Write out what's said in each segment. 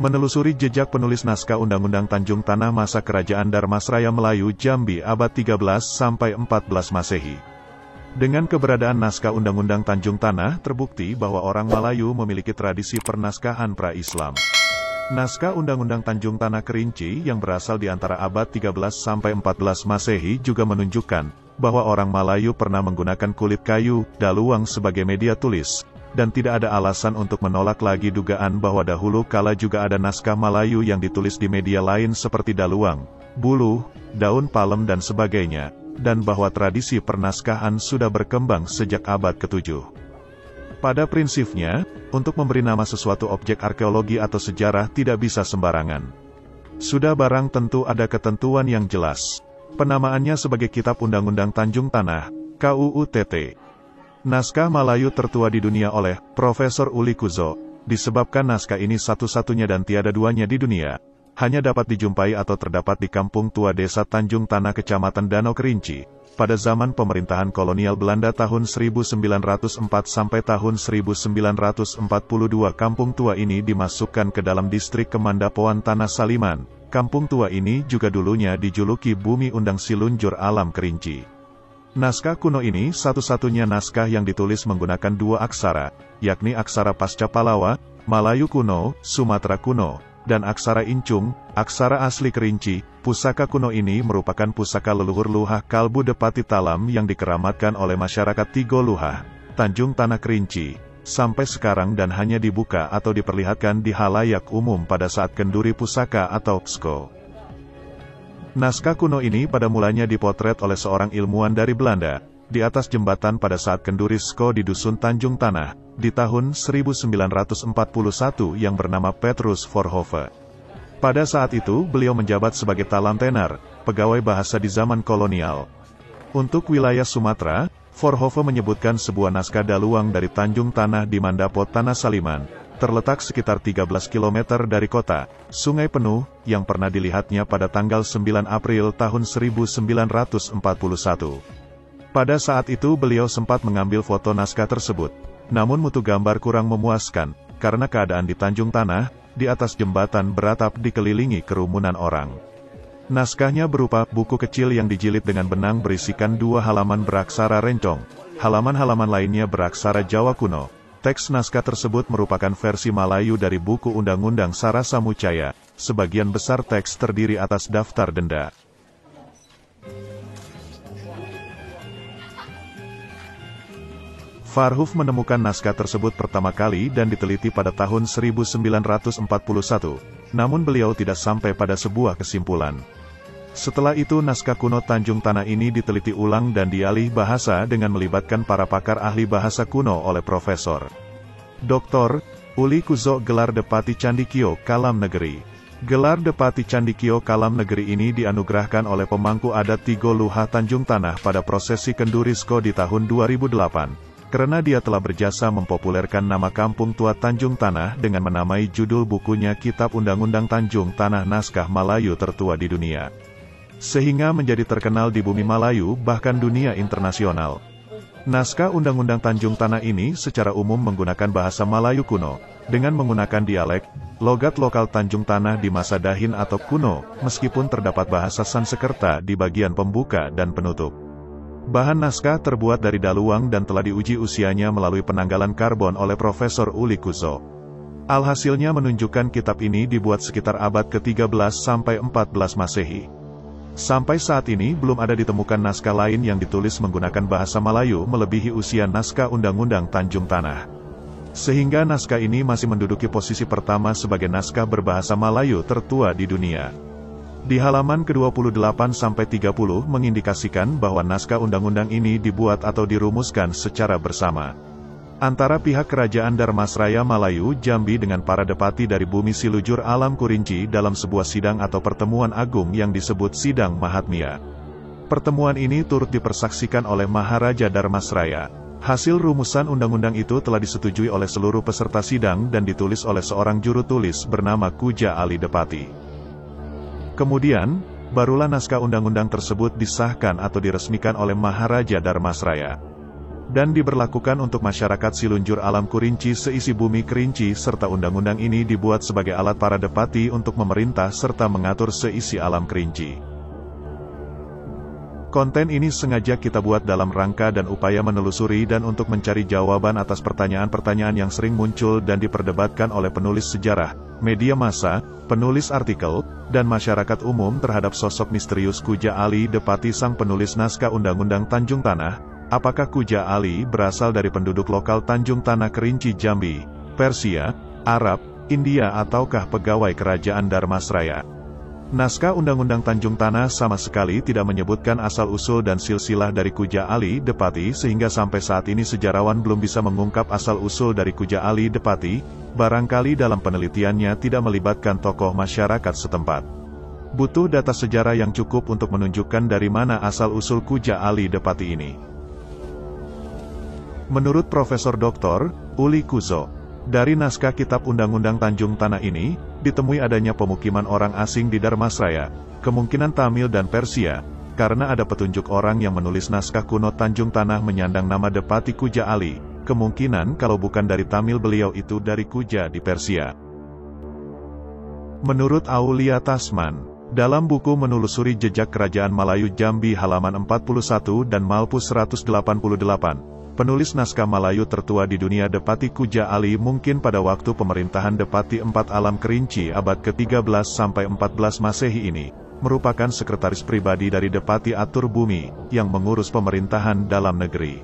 Menelusuri jejak penulis naskah Undang-Undang Tanjung Tanah masa Kerajaan Darmasraya Melayu Jambi abad 13–14 Masehi. Dengan keberadaan naskah Undang-Undang Tanjung Tanah, terbukti bahwa orang Melayu memiliki tradisi pernaskahan pra-Islam. Naskah Undang-Undang Tanjung Tanah Kerinci yang berasal di antara abad 13–14 Masehi juga menunjukkan bahwa orang Melayu pernah menggunakan kulit kayu, daluang sebagai media tulis, dan tidak ada alasan untuk menolak lagi dugaan bahwa dahulu kala juga ada naskah Melayu yang ditulis di media lain seperti daluang, buluh, daun palem dan sebagainya, dan bahwa tradisi pernaskahan sudah berkembang sejak abad ke-7. Pada prinsipnya, untuk memberi nama sesuatu objek arkeologi atau sejarah tidak bisa sembarangan. Sudah barang tentu ada ketentuan yang jelas. Penamaannya sebagai Kitab Undang-Undang Tanjung Tanah, KUUTT. Naskah Melayu tertua di dunia oleh Profesor Uli Kuzo, disebabkan naskah ini satu-satunya dan tiada duanya di dunia, hanya dapat dijumpai atau terdapat di Kampung Tua Desa Tanjung Tanah Kecamatan Danau Kerinci, pada zaman pemerintahan kolonial Belanda tahun 1904 sampai tahun 1942. Kampung Tua ini dimasukkan ke dalam distrik Kemandapoan Tanah Saliman. Kampung Tua ini juga dulunya dijuluki Bumi Undang Silunjur Alam Kerinci. Naskah kuno ini satu-satunya naskah yang ditulis menggunakan dua aksara, yakni aksara pasca Palawa, Melayu kuno, Sumatera kuno, dan aksara Incung, aksara asli Kerinci. Pusaka kuno ini merupakan pusaka leluhur Luhah Kalbu Depati Talam yang dikeramatkan oleh masyarakat Tigo Luhah, Tanjung Tanah Kerinci, sampai sekarang dan hanya dibuka atau diperlihatkan di halayak umum pada saat kenduri pusaka atau PSKO. Naskah kuno ini pada mulanya dipotret oleh seorang ilmuwan dari Belanda, di atas jembatan pada saat kenduri PSKO di Dusun Tanjung Tanah, di tahun 1941 yang bernama Petrus Voorhoeve. Pada saat itu beliau menjabat sebagai talantenar, pegawai bahasa di zaman kolonial. Untuk wilayah Sumatera, Voorhoeve menyebutkan sebuah naskah daluang dari Tanjung Tanah di Mandapot Tanah Saliman, terletak sekitar 13 km dari kota, Sungai Penuh, yang pernah dilihatnya pada tanggal 9 April tahun 1941. Pada saat itu beliau sempat mengambil foto naskah tersebut, namun mutu gambar kurang memuaskan, karena keadaan di Tanjung Tanah, di atas jembatan beratap dikelilingi kerumunan orang. Naskahnya berupa buku kecil yang dijilid dengan benang berisikan 2 halaman beraksara rencong, halaman-halaman lainnya beraksara Jawa kuno. Teks naskah tersebut merupakan versi Melayu dari buku Undang-Undang Sarasa Mucaya, sebagian besar teks terdiri atas daftar denda. Voorhoeve menemukan naskah tersebut pertama kali dan diteliti pada tahun 1941, namun beliau tidak sampai pada sebuah kesimpulan. Setelah itu naskah kuno Tanjung Tanah ini diteliti ulang dan dialih bahasa dengan melibatkan para pakar ahli bahasa kuno oleh Profesor Dr. Uli Kuzo. Gelar Depati Candikio Kalam Negeri. Gelar Depati Candikio Kalam Negeri ini dianugerahkan oleh pemangku adat Tigo Luhah Tanjung Tanah pada prosesi kenduri PSKO di tahun 2008, karena dia telah berjasa mempopulerkan nama Kampung Tua Tanjung Tanah dengan menamai judul bukunya Kitab Undang-Undang Tanjung Tanah naskah Melayu tertua di dunia, sehingga menjadi terkenal di bumi Melayu bahkan dunia internasional. Naskah Undang-Undang Tanjung Tanah ini secara umum menggunakan bahasa Melayu kuno, dengan menggunakan dialek, logat lokal Tanjung Tanah di masa Dahin atau kuno, meskipun terdapat bahasa Sansekerta di bagian pembuka dan penutup. Bahan naskah terbuat dari daluang dan telah diuji usianya melalui penanggalan karbon oleh Profesor Uli Kuzo. Alhasilnya menunjukkan kitab ini dibuat sekitar abad ke-13 sampai 14 Masehi. Sampai saat ini belum ada ditemukan naskah lain yang ditulis menggunakan bahasa Melayu melebihi usia naskah Undang-Undang Tanjung Tanah. Sehingga naskah ini masih menduduki posisi pertama sebagai naskah berbahasa Melayu tertua di dunia. Di halaman ke-28-30 mengindikasikan bahwa naskah undang-undang ini dibuat atau dirumuskan secara bersama antara pihak Kerajaan Darmasraya Melayu Jambi dengan para depati dari Bumi Silujur Alam Kerinci dalam sebuah sidang atau pertemuan agung yang disebut Sidang Mahatmya. Pertemuan ini turut dipersaksikan oleh Maharaja Darmasraya. Hasil rumusan undang-undang itu telah disetujui oleh seluruh peserta sidang dan ditulis oleh seorang juru tulis bernama Kuja Ali Depati. Kemudian, barulah naskah undang-undang tersebut disahkan atau diresmikan oleh Maharaja Darmasraya. dan diberlakukan untuk masyarakat Silunjur Alam Kerinci seisi bumi Kerinci serta undang-undang ini dibuat sebagai alat para depati untuk memerintah serta mengatur seisi alam Kerinci. Konten ini sengaja kita buat dalam rangka dan upaya menelusuri dan untuk mencari jawaban atas pertanyaan-pertanyaan yang sering muncul dan diperdebatkan oleh penulis sejarah, media massa, penulis artikel, dan masyarakat umum terhadap sosok misterius Kuja Ali Depati sang penulis naskah Undang-Undang Tanjung Tanah. Apakah Kuja Ali berasal dari penduduk lokal Tanjung Tanah Kerinci Jambi, Persia, Arab, India ataukah pegawai kerajaan Darmasraya? Naskah Undang-Undang Tanjung Tanah sama sekali tidak menyebutkan asal-usul dan silsilah dari Kuja Ali Depati sehingga sampai saat ini sejarawan belum bisa mengungkap asal-usul dari Kuja Ali Depati, barangkali dalam penelitiannya tidak melibatkan tokoh masyarakat setempat. Butuh data sejarah yang cukup untuk menunjukkan dari mana asal-usul Kuja Ali Depati ini. Menurut Profesor Dr. Uli Kuzo, dari naskah Kitab Undang-Undang Tanjung Tanah ini, ditemui adanya pemukiman orang asing di Darmasraya, kemungkinan Tamil dan Persia, karena ada petunjuk orang yang menulis naskah kuno Tanjung Tanah menyandang nama Depati Kuja Ali, kemungkinan kalau bukan dari Tamil beliau itu dari Kuja di Persia. Menurut Aulia Tasman, dalam buku Menelusuri Jejak Kerajaan Melayu Jambi halaman 41 dan Malpus 188, penulis naskah Melayu tertua di dunia Depati Kuja Ali mungkin pada waktu pemerintahan Depati 4 Alam Kerinci abad ke-13 sampai 14 Masehi ini, merupakan sekretaris pribadi dari Depati Atur Bumi, yang mengurus pemerintahan dalam negeri,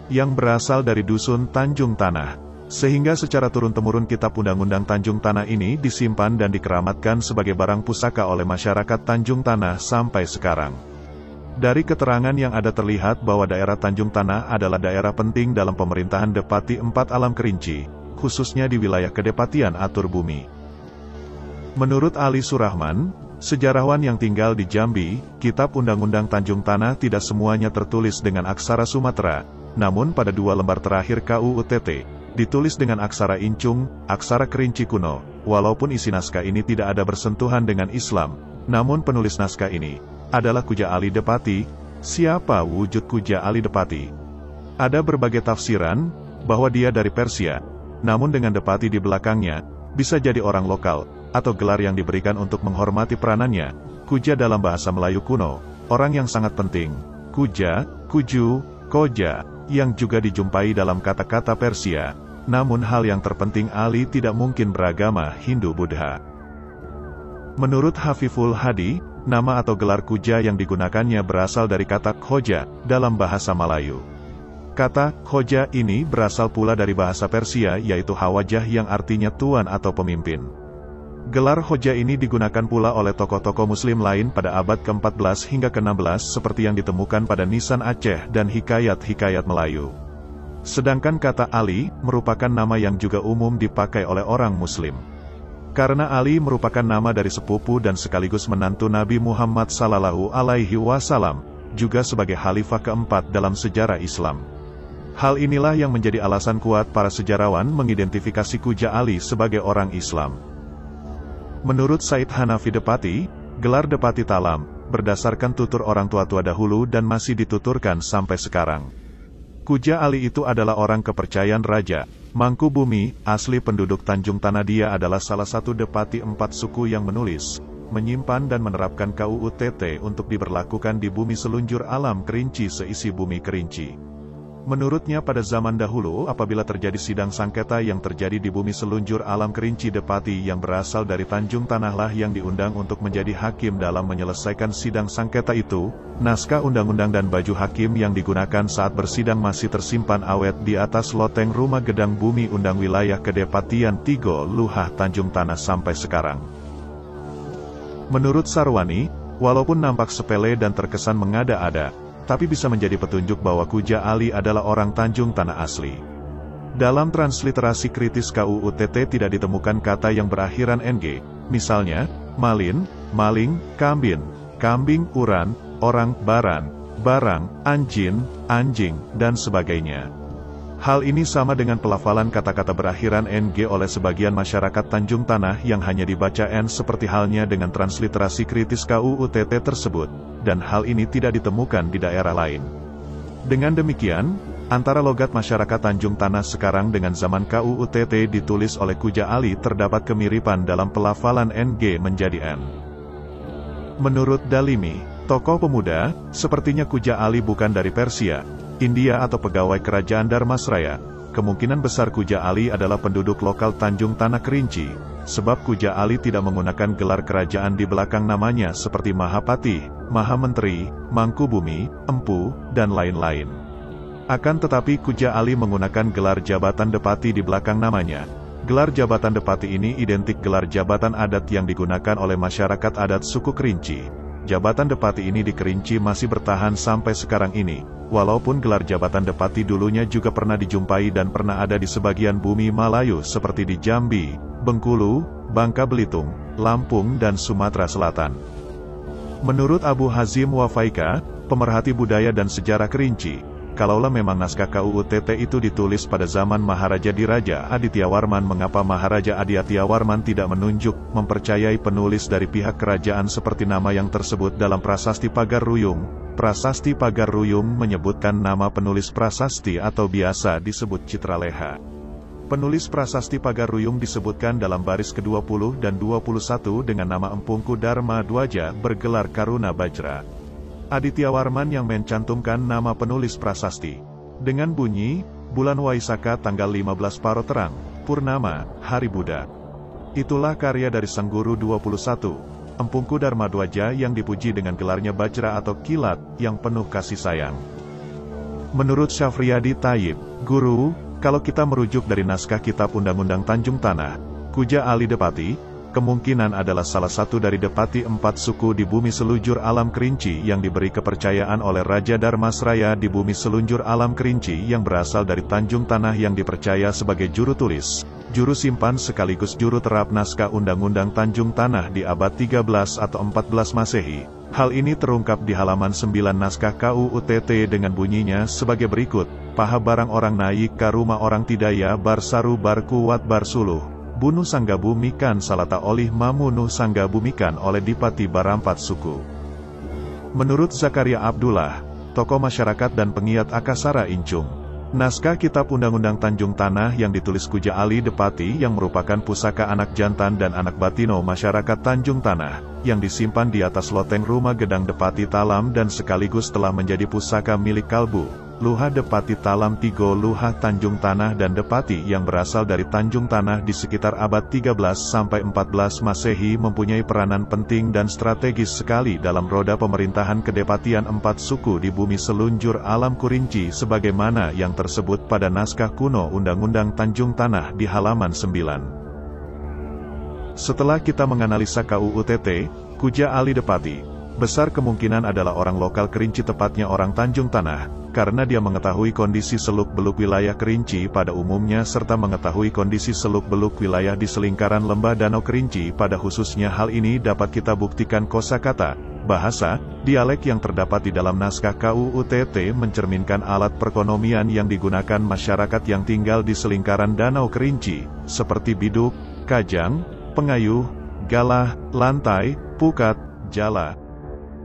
yang berasal dari Dusun Tanjung Tanah. Sehingga secara turun-temurun Kitab Undang-Undang Tanjung Tanah ini disimpan dan dikeramatkan sebagai barang pusaka oleh masyarakat Tanjung Tanah sampai sekarang. Dari keterangan yang ada terlihat bahwa daerah Tanjung Tanah adalah daerah penting dalam pemerintahan Depati 4 Alam Kerinci, khususnya di wilayah Kedepatian Atur Bumi. Menurut Ali Surahman, sejarawan yang tinggal di Jambi, Kitab Undang-Undang Tanjung Tanah tidak semuanya tertulis dengan aksara Sumatera, namun pada 2 lembar terakhir KUUTT, ditulis dengan aksara Incung, aksara Kerinci kuno. Walaupun isi naskah ini tidak ada bersentuhan dengan Islam, namun penulis naskah ini adalah Kuja Ali Depati. Siapa wujud Kuja Ali Depati? Ada berbagai tafsiran, bahwa dia dari Persia, namun dengan Depati di belakangnya, bisa jadi orang lokal, atau gelar yang diberikan untuk menghormati peranannya. Kuja dalam bahasa Melayu kuno, orang yang sangat penting. Kuja, Kuju, Koja, yang juga dijumpai dalam kata-kata Persia. Namun hal yang terpenting Ali tidak mungkin beragama Hindu-Buddha. Menurut Hafiful Hadi, nama atau gelar Kuja yang digunakannya berasal dari kata Khoja dalam bahasa Melayu. Kata Khoja ini berasal pula dari bahasa Persia yaitu Hawajah yang artinya tuan atau pemimpin. Gelar Khoja ini digunakan pula oleh tokoh-tokoh muslim lain pada abad ke-14 hingga ke-16 seperti yang ditemukan pada Nisan Aceh dan hikayat-hikayat Melayu. Sedangkan kata Ali merupakan nama yang juga umum dipakai oleh orang muslim. Karena Ali merupakan nama dari sepupu dan sekaligus menantu Nabi Muhammad Sallallahu Alaihi Wasallam, juga sebagai khalifah keempat dalam sejarah Islam. Hal inilah yang menjadi alasan kuat para sejarawan mengidentifikasi Kuja Ali sebagai orang Islam. Menurut Said Hanafi Depati, gelar Depati Talam, berdasarkan tutur orang tua-tua dahulu dan masih dituturkan sampai sekarang. Kuja Ali itu adalah orang kepercayaan Raja Mangkubumi, asli penduduk Tanjung Tanah. Dia adalah salah satu Depati 4 suku yang menulis, menyimpan dan menerapkan KUUTT untuk diberlakukan di bumi selunjur alam Kerinci seisi bumi Kerinci. Menurutnya pada zaman dahulu apabila terjadi sidang sengketa yang terjadi di bumi selunjur alam Kerinci, Depati yang berasal dari Tanjung Tanahlah yang diundang untuk menjadi hakim dalam menyelesaikan sidang sengketa itu. Naskah undang-undang dan baju hakim yang digunakan saat bersidang masih tersimpan awet di atas loteng rumah Gedang Bumi Undang wilayah Kedepatian Tigo Luhah Tanjung Tanah sampai sekarang. Menurut Sarwani, walaupun nampak sepele dan terkesan mengada-ada, tapi bisa menjadi petunjuk bahwa Kuja Ali adalah orang Tanjung Tanah asli. Dalam transliterasi kritis KUUTT tidak ditemukan kata yang berakhiran NG, misalnya, malin, maling, kambin, kambing, uran, orang, baran, barang, anjing, anjing, dan sebagainya. Hal ini sama dengan pelafalan kata-kata berakhiran NG oleh sebagian masyarakat Tanjung Tanah yang hanya dibaca N seperti halnya dengan transliterasi kritis KUUTT tersebut, dan hal ini tidak ditemukan di daerah lain. Dengan demikian, Antara logat masyarakat Tanjung Tanah sekarang dengan zaman KUUTT ditulis oleh Kuja Ali terdapat kemiripan dalam pelafalan NG menjadi N. Menurut Dalimi, tokoh pemuda, sepertinya Kuja Ali bukan dari Persia, India atau pegawai kerajaan Dharmasraya. Kemungkinan besar Kuja Ali adalah penduduk lokal Tanjung Tanah Kerinci, sebab Kuja Ali tidak menggunakan gelar kerajaan di belakang namanya seperti Mahapati, Mahamenteri, Mangkubumi, Empu, dan lain-lain. Akan tetapi Kuja Ali menggunakan gelar jabatan Depati di belakang namanya. Gelar jabatan Depati ini identik gelar jabatan adat yang digunakan oleh masyarakat adat suku Kerinci. Jabatan Depati ini di Kerinci masih bertahan sampai sekarang ini, walaupun gelar jabatan Depati dulunya juga pernah dijumpai dan pernah ada di sebagian bumi Malayu seperti di Jambi, Bengkulu, Bangka Belitung, Lampung dan Sumatera Selatan. Menurut Abu Hazim Wafaika, pemerhati budaya dan sejarah Kerinci, kalaulah memang naskah KUUTT itu ditulis pada zaman Maharaja Diraja Adityawarman, mengapa Maharaja Adityawarman tidak menunjuk, mempercayai penulis dari pihak kerajaan seperti nama yang tersebut dalam Prasasti Pagar Ruyung? Prasasti Pagar Ruyung menyebutkan nama penulis prasasti atau biasa disebut Citraleha. Penulis Prasasti Pagar Ruyung disebutkan dalam baris ke-20 dan 21 dengan nama Empungku Dharma Dwaja bergelar Karuna Bajra. Adityawarman yang mencantumkan nama penulis prasasti. Dengan bunyi, bulan Waisaka tanggal 15 Paro Terang, Purnama, Hari Buddha. Itulah karya dari sang guru 21, Empungku Dharma Dwaja yang dipuji dengan gelarnya Bajra atau Kilat, yang penuh kasih sayang. Menurut Syafriyadi Tayyib, guru, kalau kita merujuk dari naskah kitab Undang-Undang Tanjung Tanah, Kuja Ali Depati, kemungkinan adalah salah satu dari Depati 4 suku di bumi selujur alam Kerinci yang diberi kepercayaan oleh Raja Dharmasraya di bumi selunjur alam Kerinci yang berasal dari Tanjung Tanah yang dipercaya sebagai juru tulis, juru simpan sekaligus juru terap naskah Undang-Undang Tanjung Tanah di abad 13 atau 14 Masehi. Hal ini terungkap di halaman 9 naskah KUUTT dengan bunyinya sebagai berikut: paha barang orang naik ka rumah orang tidaya barsaru barkuat barsuluh. Bunuh Sanggabu Mikan Salata olih Mamunuh Sanggabu Mikan oleh Dipati Barampat suku. Menurut Zakaria Abdullah, tokoh masyarakat dan pengiat Akasara Incung, naskah kitab Undang-Undang Tanjung Tanah yang ditulis Kuja Ali Depati yang merupakan pusaka anak jantan dan anak batino masyarakat Tanjung Tanah, yang disimpan di atas loteng rumah Gedang Depati Talam dan sekaligus telah menjadi pusaka milik Kalbu, Luha Depati Talam Tigo Luha Tanjung Tanah dan Depati yang berasal dari Tanjung Tanah di sekitar abad 13 sampai 14 Masehi mempunyai peranan penting dan strategis sekali dalam roda pemerintahan kedepatian 4 suku di bumi selunjur alam Kerinci sebagaimana yang tersebut pada naskah kuno Undang-Undang Tanjung Tanah di halaman 9. Setelah kita menganalisa KUUTT, Kuja Ali Depati, besar kemungkinan adalah orang lokal Kerinci, tepatnya orang Tanjung Tanah, karena dia mengetahui kondisi seluk-beluk wilayah Kerinci pada umumnya serta mengetahui kondisi seluk-beluk wilayah di selingkaran lembah Danau Kerinci pada khususnya. Hal ini dapat kita buktikan kosakata, bahasa, dialek yang terdapat di dalam naskah KUUTT mencerminkan alat perekonomian yang digunakan masyarakat yang tinggal di selingkaran Danau Kerinci, seperti biduk, kajang, pengayuh, galah, lantai, pukat, jala.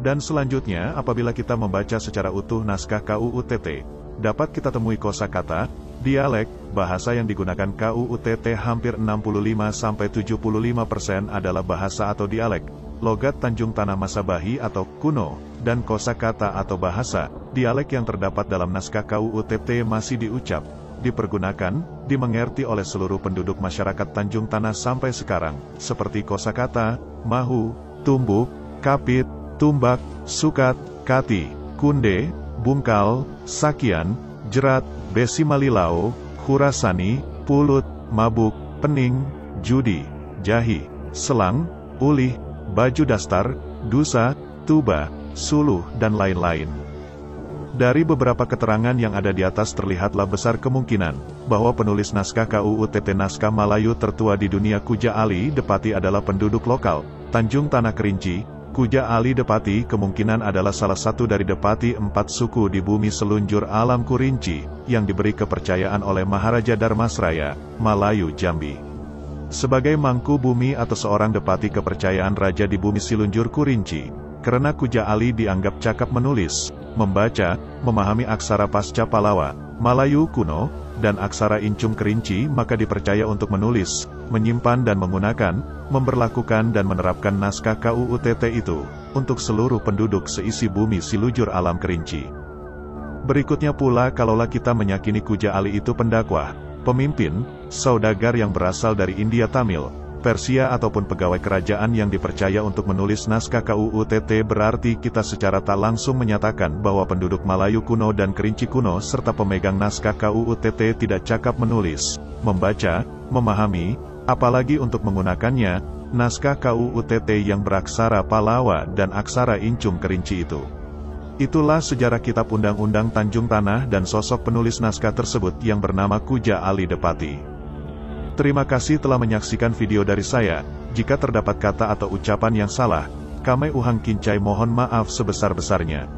Dan selanjutnya, apabila kita membaca secara utuh naskah KUUTT, dapat kita temui kosakata, dialek, bahasa yang digunakan KUUTT hampir 65-75% adalah bahasa atau dialek, logat Tanjung Tanah Masabahi atau kuno, dan kosakata atau bahasa, dialek yang terdapat dalam naskah KUUTT masih diucap, dipergunakan, dimengerti oleh seluruh penduduk masyarakat Tanjung Tanah sampai sekarang, seperti kosakata, mahu, tumbuk, kapit, tumbak, sukat, kati, kunde, bungkal, sakian, jerat, besi malilao, khurasani, pulut, mabuk, pening, judi, jahi, selang, ulih, baju dastar, dusa, tuba, suluh dan lain-lain. Dari beberapa keterangan yang ada di atas terlihatlah besar kemungkinan bahwa penulis naskah KUUTT naskah Malayu tertua di dunia Kuja Ali Depati adalah penduduk lokal Tanjung Tanah Kerinci. Kuja Ali Depati kemungkinan adalah salah satu dari Depati 4 suku di bumi selunjur alam Kerinci, yang diberi kepercayaan oleh Maharaja Dharmasraya, Malayu Jambi. Sebagai mangku bumi atau seorang Depati kepercayaan Raja di bumi selunjur Kerinci, karena Kuja Ali dianggap cakap menulis, membaca, memahami aksara pasca Pallawa, Melayu kuno, dan aksara Incung Kerinci, maka dipercaya untuk menulis, menyimpan dan menggunakan, memberlakukan dan menerapkan naskah KUUTT itu, untuk seluruh penduduk seisi bumi silujur alam Kerinci. Berikutnya pula kalaulah kita meyakini Kuja Ali itu pendakwah, pemimpin, saudagar yang berasal dari India Tamil, Persia ataupun pegawai kerajaan yang dipercaya untuk menulis naskah KUUTT, berarti kita secara tak langsung menyatakan bahwa penduduk Melayu kuno dan Kerinci kuno serta pemegang naskah KUUTT tidak cakap menulis, membaca, memahami, apalagi untuk menggunakannya, naskah KUUTT yang beraksara Pallawa dan aksara Incung Kerinci itu. Itulah sejarah kitab Undang-Undang Tanjung Tanah dan sosok penulis naskah tersebut yang bernama Kuja Ali Depati. Terima kasih telah menyaksikan video dari saya. Jika terdapat kata atau ucapan yang salah, kami Uhang Kincai mohon maaf sebesar-besarnya.